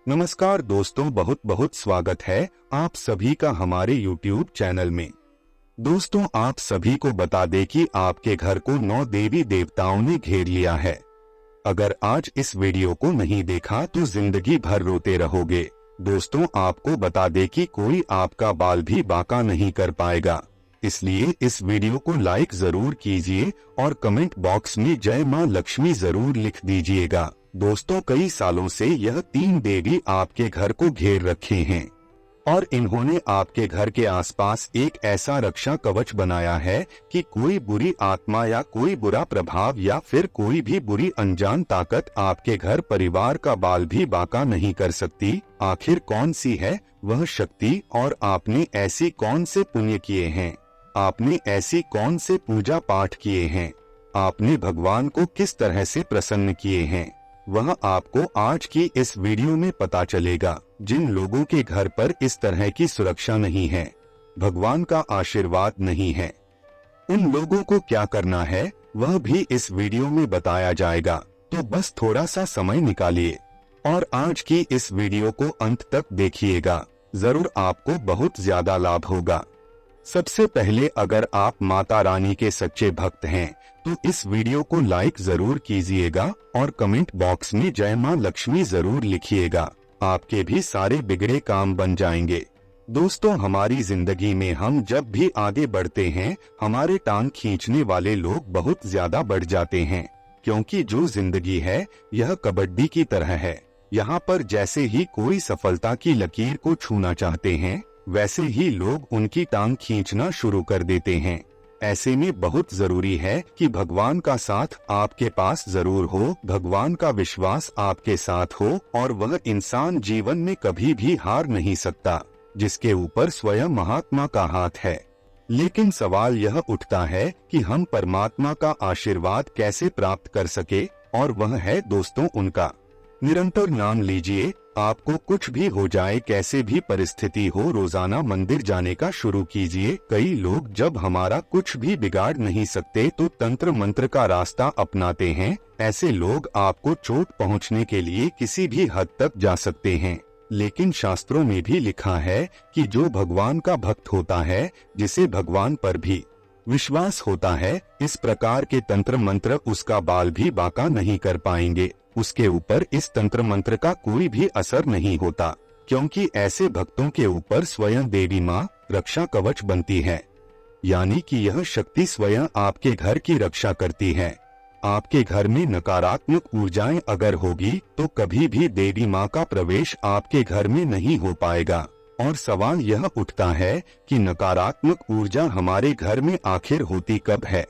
नमस्कार दोस्तों, बहुत बहुत स्वागत है आप सभी का हमारे YouTube चैनल में। दोस्तों, आप सभी को बता दें कि आपके घर को 9 देवी देवताओं ने घेर लिया है। अगर आज इस वीडियो को नहीं देखा तो जिंदगी भर रोते रहोगे। दोस्तों, आपको बता दें कि कोई आपका बाल भी बांका नहीं कर पाएगा, इसलिए इस वीडियो को लाइक जरूर कीजिए और कमेंट बॉक्स में जय मां लक्ष्मी जरूर लिख दीजिएगा। दोस्तों, कई सालों से यह 3 देवी आपके घर को घेर रखे हैं और इन्होंने आपके घर के आसपास एक ऐसा रक्षा कवच बनाया है कि कोई बुरी आत्मा या कोई बुरा प्रभाव या फिर कोई भी बुरी अनजान ताकत आपके घर परिवार का बाल भी बांका नहीं कर सकती। आखिर कौन सी है वह शक्ति और आपने ऐसी कौन से पुण्य किए हैं, आपने ऐसी कौन से पूजा पाठ किए हैं, आपने भगवान को किस तरह से प्रसन्न किए हैं, वह आपको आज की इस वीडियो में पता चलेगा। जिन लोगों के घर पर इस तरह की सुरक्षा नहीं है, भगवान का आशीर्वाद नहीं है, उन लोगों को क्या करना है वह भी इस वीडियो में बताया जाएगा। तो बस थोड़ा सा समय निकालिए और आज की इस वीडियो को अंत तक देखिएगा, जरूर आपको बहुत ज्यादा लाभ होगा। सबसे पहले, अगर आप माता रानी के सच्चे भक्त हैं तो इस वीडियो को लाइक जरूर कीजिएगा और कमेंट बॉक्स में जय मां लक्ष्मी जरूर लिखिएगा। आपके भी सारे बिगड़े काम बन जाएंगे। दोस्तों, हमारी जिंदगी में हम जब भी आगे बढ़ते हैं, हमारे टांग खींचने वाले लोग बहुत ज्यादा बढ़ जाते हैं, क्योंकि जो जिंदगी है यह कबड्डी की तरह है। यहाँ पर जैसे ही कोई सफलता की लकीर को छूना चाहते हैं, वैसे ही लोग उनकी टांग खींचना शुरू कर देते हैं। ऐसे में बहुत जरूरी है कि भगवान का साथ आपके पास जरूर हो, भगवान का विश्वास आपके साथ हो और वह इंसान जीवन में कभी भी हार नहीं सकता जिसके ऊपर स्वयं महात्मा का हाथ है। लेकिन सवाल यह उठता है कि हम परमात्मा का आशीर्वाद कैसे प्राप्त कर सके, और वह है दोस्तों उनका निरंतर नाम लीजिए। आपको कुछ भी हो जाए, कैसे भी परिस्थिति हो, रोजाना मंदिर जाने का शुरू कीजिए। कई लोग जब हमारा कुछ भी बिगाड़ नहीं सकते तो तंत्र मंत्र का रास्ता अपनाते हैं। ऐसे लोग आपको चोट पहुंचने के लिए किसी भी हद तक जा सकते हैं, लेकिन शास्त्रों में भी लिखा है कि जो भगवान का भक्त होता है, जिसे भगवान पर भी विश्वास होता है, इस प्रकार के तंत्र मंत्र उसका बाल भी बांका नहीं कर पाएंगे। उसके ऊपर इस तंत्र मंत्र का कोई भी असर नहीं होता, क्योंकि ऐसे भक्तों के ऊपर स्वयं देवी माँ रक्षा कवच बनती है, यानी कि यह शक्ति स्वयं आपके घर की रक्षा करती है। आपके घर में नकारात्मक ऊर्जाएं अगर होगी तो कभी भी देवी माँ का प्रवेश आपके घर में नहीं हो पाएगा। और सवाल यह उठता है कि नकारात्मक ऊर्जा हमारे घर में आखिर होती कब है?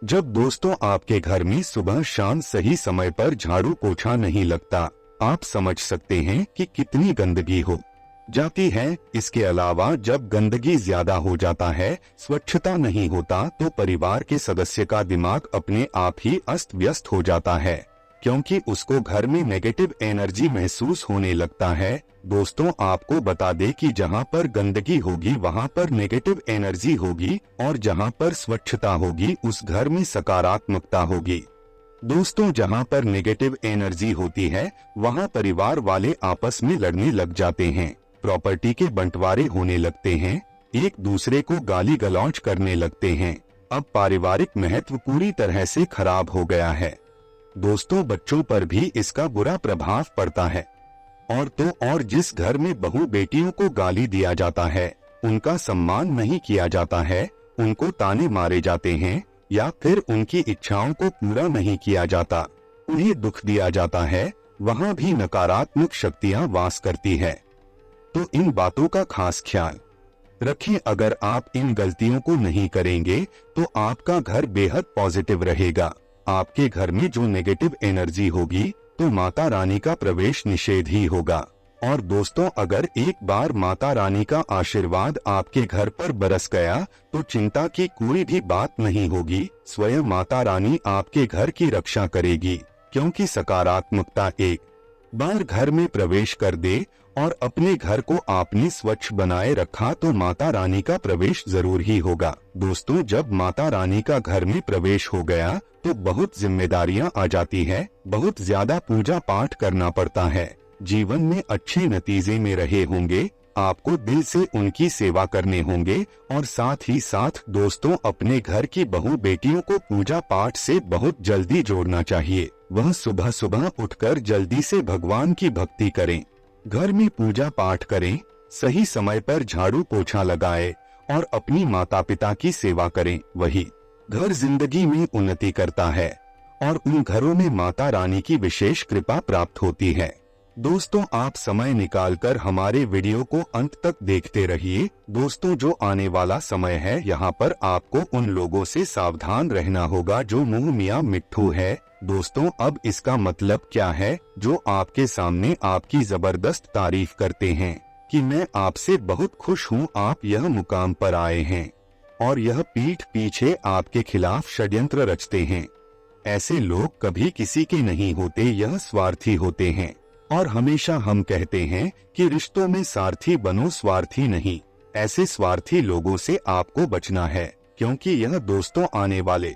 जब दोस्तों आपके घर में सुबह शाम सही समय पर झाड़ू पोछा नहीं लगता। आप समझ सकते हैं कि कितनी गंदगी हो जाती है। इसके अलावा जब गंदगी ज्यादा हो जाता है, स्वच्छता नहीं होता, तो परिवार के सदस्य का दिमाग अपने आप ही अस्त व्यस्त हो जाता है, क्योंकि उसको घर में नेगेटिव एनर्जी महसूस होने लगता है। दोस्तों, आपको बता दें कि जहाँ पर गंदगी होगी वहाँ पर नेगेटिव एनर्जी होगी, और जहाँ पर स्वच्छता होगी उस घर में सकारात्मकता होगी। दोस्तों, जहाँ पर नेगेटिव एनर्जी होती है वहाँ परिवार वाले आपस में लड़ने लग जाते हैं, प्रॉपर्टी के बंटवारे होने लगते हैं, एक दूसरे को गाली गलौज करने लगते हैं। अब पारिवारिक महत्व पूरी तरह से खराब हो गया है। दोस्तों, बच्चों पर भी इसका बुरा प्रभाव पड़ता है। और जिस घर में बहू बेटियों को गाली दिया जाता है, उनका सम्मान नहीं किया जाता है, उनको ताने मारे जाते हैं या फिर उनकी इच्छाओं को पूरा नहीं किया जाता, उन्हें दुख दिया जाता है, वहाँ भी नकारात्मक शक्तियाँ वास करती है। तो इन बातों का खास ख्याल रखें। अगर आप इन गलतियों को नहीं करेंगे तो आपका घर बेहद पॉजिटिव रहेगा। आपके घर में जो नेगेटिव एनर्जी होगी तो माता रानी का प्रवेश निषेध ही होगा। और दोस्तों, अगर एक बार माता रानी का आशीर्वाद आपके घर पर बरस गया तो चिंता की कोई भी बात नहीं होगी। स्वयं माता रानी आपके घर की रक्षा करेगी, क्योंकि सकारात्मकता एक बार घर में प्रवेश कर दे और अपने घर को आपने स्वच्छ बनाए रखा तो माता रानी का प्रवेश जरूर ही होगा। दोस्तों, जब माता रानी का घर में प्रवेश हो गया तो बहुत जिम्मेदारियां आ जाती है, बहुत ज्यादा पूजा पाठ करना पड़ता है। जीवन में अच्छे नतीजे में रहे होंगे। आपको दिल से उनकी सेवा करने होंगे और साथ ही साथ दोस्तों अपने घर की बहू बेटियों को पूजा पाठ से बहुत जल्दी जोड़ना चाहिए। वह सुबह सुबह उठकर जल्दी से भगवान की भक्ति करें, घर में पूजा पाठ करें, सही समय पर झाड़ू पोछा लगाए और अपनी माता पिता की सेवा करें। वही घर जिंदगी में उन्नति करता है और उन घरों में माता रानी की विशेष कृपा प्राप्त होती है। दोस्तों आप समय निकालकर हमारे वीडियो को अंत तक देखते रहिए। दोस्तों जो आने वाला समय है यहाँ पर आपको उन लोगों से सावधान रहना होगा जो मुंह मियां मिट्ठू है। दोस्तों अब इसका मतलब क्या है? जो आपके सामने आपकी जबरदस्त तारीफ करते हैं कि मैं आपसे बहुत खुश हूँ, आप यह मुकाम पर आए हैं, और यह पीठ पीछे आपके खिलाफ षड्यंत्र रचते हैं। ऐसे लोग कभी किसी के नहीं होते, यह स्वार्थी होते हैं। और हमेशा हम कहते हैं कि रिश्तों में सारथी बनो, स्वार्थी नहीं। ऐसे स्वार्थी लोगों से आपको बचना है, क्योंकि यह दोस्तों आने वाले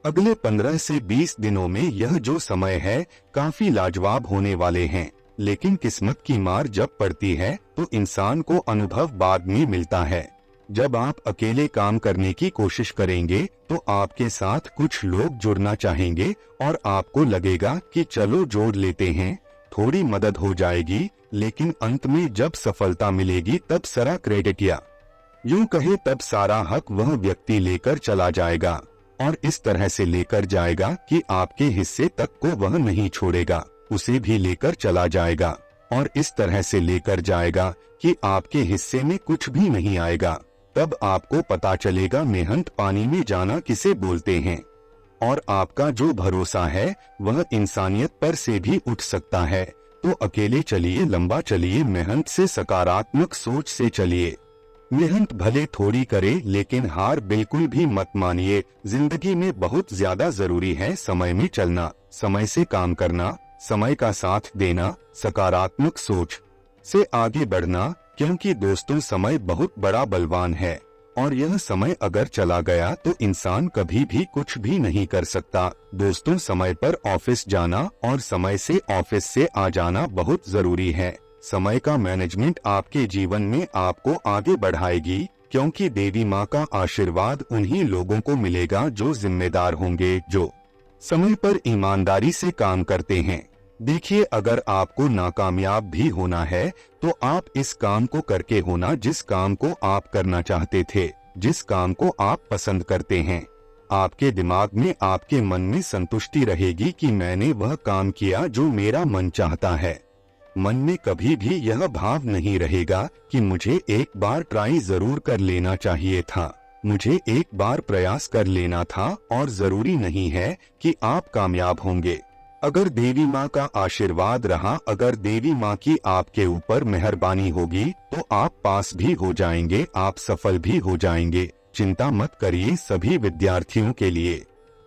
अगले 15 से 20 दिनों में यह जो समय है काफी लाजवाब होने वाले हैं। लेकिन किस्मत की मार जब पड़ती है तो इंसान को अनुभव बाद में मिलता है। जब आप अकेले काम करने की कोशिश करेंगे तो आपके साथ कुछ लोग जुड़ना चाहेंगे और आपको लगेगा कि चलो जोड़ लेते हैं, थोड़ी मदद हो जाएगी। लेकिन अंत में जब सफलता मिलेगी तब सारा क्रेडिट या यूं कहे तब सारा हक वह व्यक्ति लेकर चला जाएगा, और इस तरह से लेकर जाएगा कि आपके हिस्से तक को वह नहीं छोड़ेगा, उसे भी लेकर चला जाएगा, और इस तरह से लेकर जाएगा कि आपके हिस्से में कुछ भी नहीं आएगा। तब आपको पता चलेगा मेहनत पानी में जाना किसे बोलते हैं। और आपका जो भरोसा है वह इंसानियत पर से भी उठ सकता है। तो अकेले चलिए, लंबा चलिए, मेहनत से, सकारात्मक सोच से चलिए। मेहनत भले थोड़ी करे लेकिन हार बिल्कुल भी मत मानिए। जिंदगी में बहुत ज्यादा जरूरी है समय में चलना, समय से काम करना, समय का साथ देना, सकारात्मक सोच से आगे बढ़ना, क्योंकि दोस्तों समय बहुत बड़ा बलवान है और यह समय अगर चला गया तो इंसान कभी भी कुछ भी नहीं कर सकता। दोस्तों समय पर ऑफिस जाना और समय से ऑफिस से आ जाना बहुत जरूरी है। समय का मैनेजमेंट आपके जीवन में आपको आगे बढ़ाएगी, क्योंकि देवी माँ का आशीर्वाद उन्हीं लोगों को मिलेगा जो जिम्मेदार होंगे, जो समय पर ईमानदारी से काम करते हैं। देखिए अगर आपको नाकामयाब भी होना है तो आप इस काम को करके होना जिस काम को आप करना चाहते थे, जिस काम को आप पसंद करते हैं। आपके दिमाग में, आपके मन में संतुष्टि रहेगी कि मैंने वह काम किया जो मेरा मन चाहता है। मन में कभी भी यह भाव नहीं रहेगा कि मुझे एक बार ट्राई जरूर कर लेना चाहिए था, मुझे एक बार प्रयास कर लेना था, और जरूरी नहीं है कि आप कामयाब होंगे। अगर देवी माँ का आशीर्वाद रहा, अगर देवी माँ की आपके ऊपर मेहरबानी होगी तो आप पास भी हो जाएंगे, आप सफल भी हो जाएंगे। चिंता मत करिए। सभी विद्यार्थियों के लिए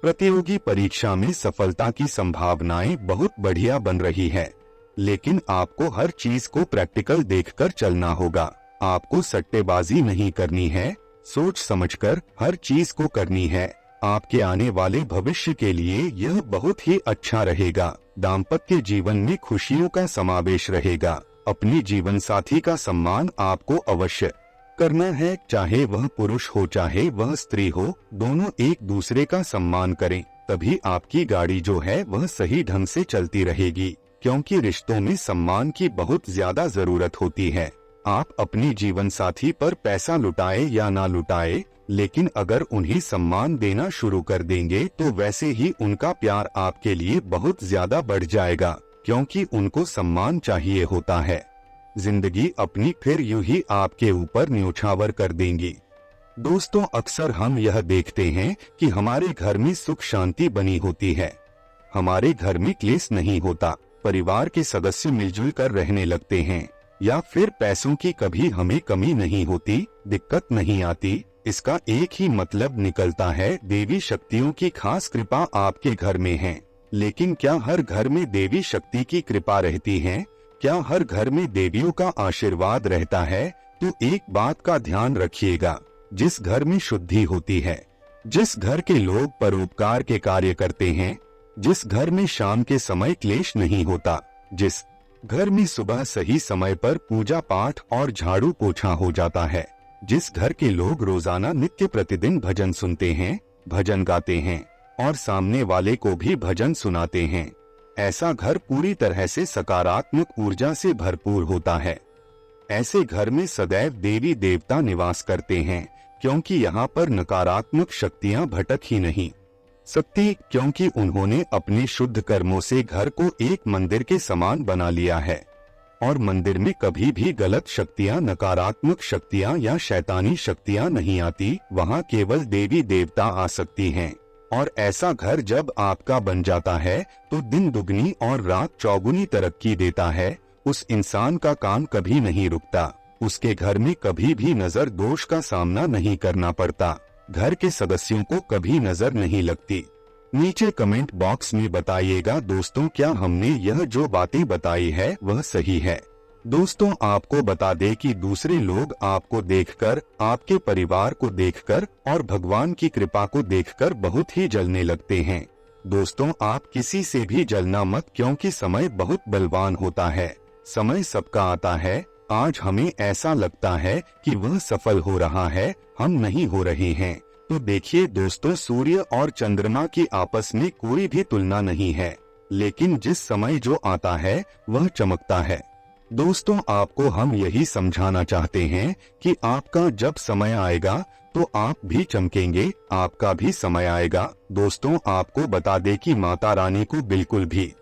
प्रतियोगी परीक्षा में सफलता की संभावनाएं बहुत बढ़िया बन रही है, लेकिन आपको हर चीज को प्रैक्टिकल देखकर चलना होगा। आपको सट्टेबाजी नहीं करनी है, सोच समझकर हर चीज को करनी है। आपके आने वाले भविष्य के लिए यह बहुत ही अच्छा रहेगा। दाम्पत्य जीवन में खुशियों का समावेश रहेगा। अपने जीवन साथी का सम्मान आपको अवश्य करना है, चाहे वह पुरुष हो चाहे वह स्त्री हो, दोनों एक दूसरे का सम्मान करें, तभी आपकी गाड़ी जो है वह सही ढंग से चलती रहेगी। क्योंकि रिश्तों में सम्मान की बहुत ज्यादा जरूरत होती है। आप अपने जीवन साथी पर पैसा लुटाए या ना लुटाए, लेकिन अगर उन्हें सम्मान देना शुरू कर देंगे तो वैसे ही उनका प्यार आपके लिए बहुत ज्यादा बढ़ जाएगा, क्योंकि उनको सम्मान चाहिए होता है। जिंदगी अपनी फिर यूं ही आपके ऊपर न्योछावर कर देंगी। दोस्तों अक्सर हम यह देखते हैं कि हमारे घर में सुख शांति बनी होती है, हमारे घर में क्लेश नहीं होता, परिवार के सदस्य मिलजुल कर रहने लगते हैं, या फिर पैसों की कभी हमें कमी नहीं होती, दिक्कत नहीं आती। इसका एक ही मतलब निकलता है, देवी शक्तियों की खास कृपा आपके घर में है। लेकिन क्या हर घर में देवी शक्ति की कृपा रहती है? क्या हर घर में देवियों का आशीर्वाद रहता है? तो एक बात का ध्यान रखिएगा, जिस घर में शुद्धि होती है, जिस घर के लोग परोपकार के कार्य करते हैं, जिस घर में शाम के समय क्लेश नहीं होता, जिस घर में सुबह सही समय पर पूजा पाठ और झाड़ू पोछा हो जाता है। जिस घर के लोग रोजाना नित्य प्रतिदिन भजन सुनते हैं, भजन गाते हैं और सामने वाले को भी भजन सुनाते हैं, ऐसा घर पूरी तरह से सकारात्मक ऊर्जा से भरपूर होता है। ऐसे घर में सदैव देवी देवता निवास करते हैं, क्योंकि यहाँ पर नकारात्मक शक्तियाँ भटक ही नहीं सकती, क्योंकि उन्होंने अपने शुद्ध कर्मों से घर को एक मंदिर के समान बना लिया है। और मंदिर में कभी भी गलत शक्तियाँ, नकारात्मक शक्तियाँ या शैतानी शक्तियाँ नहीं आती, वहाँ केवल देवी देवता आ सकती हैं। और ऐसा घर जब आपका बन जाता है तो दिन दुगनी और रात चौगुनी तरक्की देता है। उस इंसान का काम कभी नहीं रुकता, उसके घर में कभी भी नजर दोष का सामना नहीं करना पड़ता, घर के सदस्यों को कभी नजर नहीं लगती। नीचे कमेंट बॉक्स में बताइएगा दोस्तों, क्या हमने यह जो बातें बताई है वह सही है। दोस्तों, आपको बता दें कि दूसरे लोग आपको देखकर, आपके परिवार को देखकर और भगवान की कृपा को देखकर बहुत ही जलने लगते हैं। दोस्तों, आप किसी से भी जलना मत, क्योंकि समय बहुत बलवान होता है। समय सबका आता है। आज हमें ऐसा लगता है कि वह सफल हो रहा है, हम नहीं हो रहे हैं। तो देखिए दोस्तों, सूर्य और चंद्रमा की आपस में कोई भी तुलना नहीं है, लेकिन जिस समय जो आता है वह चमकता है। दोस्तों, आपको हम यही समझाना चाहते हैं कि आपका जब समय आएगा तो आप भी चमकेंगे, आपका भी समय आएगा। दोस्तों, आपको बता दें कि माता रानी को बिल्कुल भी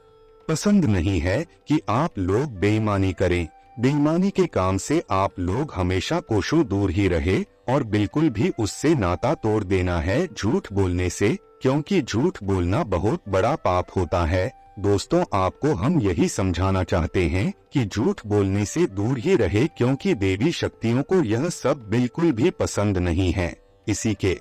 पसंद नहीं है कि आप लोग बेईमानी करें। बेईमानी के काम से आप लोग हमेशा कोसों दूर ही रहे और बिल्कुल भी उससे नाता तोड़ देना है झूठ बोलने से, क्योंकि झूठ बोलना बहुत बड़ा पाप होता है। दोस्तों, आपको हम यही समझाना चाहते हैं कि झूठ बोलने से दूर ही रहे, क्योंकि देवी शक्तियों को यह सब बिल्कुल भी पसंद नहीं है। इसी के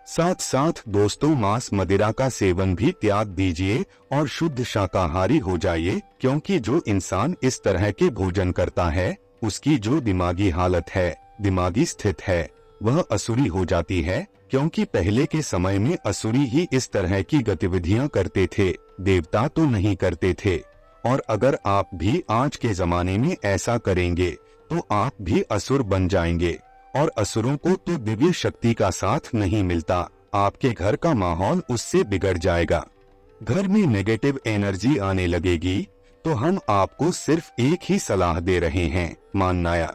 साथ साथ दोस्तों, मांस मदिरा का सेवन भी त्याग दीजिए और शुद्ध शाकाहारी हो जाइए, क्योंकि जो इंसान इस तरह के भोजन करता है उसकी जो दिमागी हालत है, दिमागी स्थिति है, वह असुरी हो जाती है। क्योंकि पहले के समय में असुरी ही इस तरह की गतिविधियां करते थे, देवता तो नहीं करते थे। और अगर आप भी आज के जमाने में ऐसा करेंगे तो आप भी असुर बन जाएंगे, और असुरों को तो दिव्य शक्ति का साथ नहीं मिलता, आपके घर का माहौल उससे बिगड़ जाएगा। घर में नेगेटिव एनर्जी आने लगेगी। तो हम आपको सिर्फ एक ही सलाह दे रहे हैं, मानना या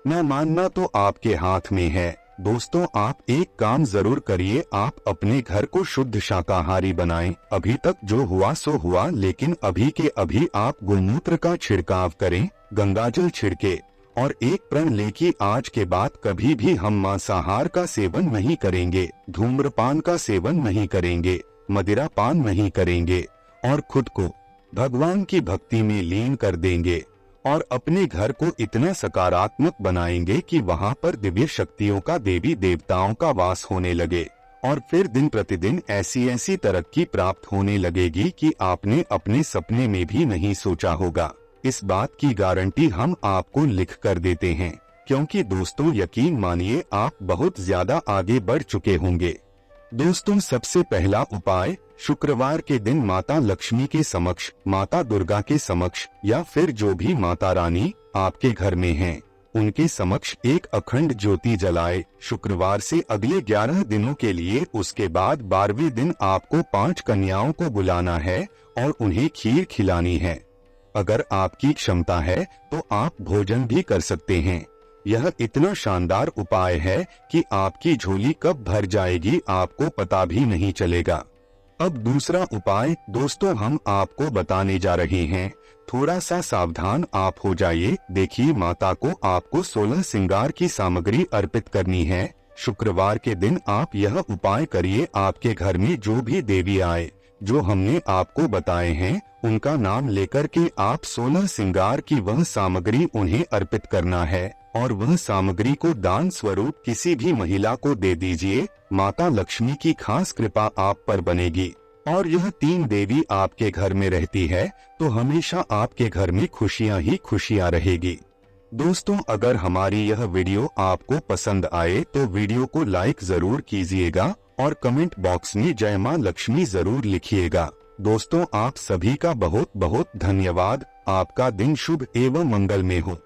न मानना तो आपके हाथ में है। दोस्तों, आप एक काम जरूर करिए, आप अपने घर को शुद्ध शाकाहारी बनाएं। अभी तक जो हुआ सो हुआ, लेकिन अभी के अभी आप गोमूत्र का छिड़काव करें, गंगाजल छिड़के और एक प्रण लें कि आज के बाद कभी भी हम मांसाहार का सेवन नहीं करेंगे, धूम्रपान का सेवन नहीं करेंगे, मदिरा पान नहीं करेंगे और खुद को भगवान की भक्ति में लीन कर देंगे और अपने घर को इतना सकारात्मक बनाएंगे कि वहां पर दिव्य शक्तियों का, देवी देवताओं का वास होने लगे। और फिर दिन प्रतिदिन ऐसी ऐसी तरक्की प्राप्त होने लगेगी कि आपने अपने सपने में भी नहीं सोचा होगा। इस बात की गारंटी हम आपको लिख कर देते हैं, क्योंकि दोस्तों यकीन मानिए आप बहुत ज्यादा आगे बढ़ चुके होंगे। दोस्तों, सबसे पहला उपाय, शुक्रवार के दिन माता लक्ष्मी के समक्ष, माता दुर्गा के समक्ष या फिर जो भी माता रानी आपके घर में हैं, उनके समक्ष एक अखंड ज्योति जलाए। शुक्रवार से अगले 11 दिनों के लिए, उसके बाद 12वें दिन आपको 5 कन्याओं को बुलाना है और उन्हें खीर खिलानी है। अगर आपकी क्षमता है तो आप भोजन भी कर सकते हैं। यह इतना शानदार उपाय है कि आपकी झोली कब भर जाएगी आपको पता भी नहीं चलेगा। अब दूसरा उपाय दोस्तों हम आपको बताने जा रहे हैं, थोड़ा सा सावधान आप हो जाइए। देखिए, माता को आपको 16 श्रृंगार की सामग्री अर्पित करनी है। शुक्रवार के दिन आप यह उपाय करिए। आपके घर में जो भी देवी आए, जो हमने आपको बताए हैं, उनका नाम लेकर के आप 16 श्रृंगार की वह सामग्री उन्हें अर्पित करना है और वह सामग्री को दान स्वरूप किसी भी महिला को दे दीजिए। माता लक्ष्मी की खास कृपा आप पर बनेगी और यह 3 देवी आपके घर में रहती है तो हमेशा आपके घर में खुशियां ही खुशियां रहेगी। दोस्तों, अगर हमारी यह वीडियो आपको पसंद आए तो वीडियो को लाइक जरूर कीजिएगा और कमेंट बॉक्स में जय मां लक्ष्मी जरूर लिखिएगा। दोस्तों आप सभी का बहुत बहुत धन्यवाद। आपका दिन शुभ एवं मंगलमय हो।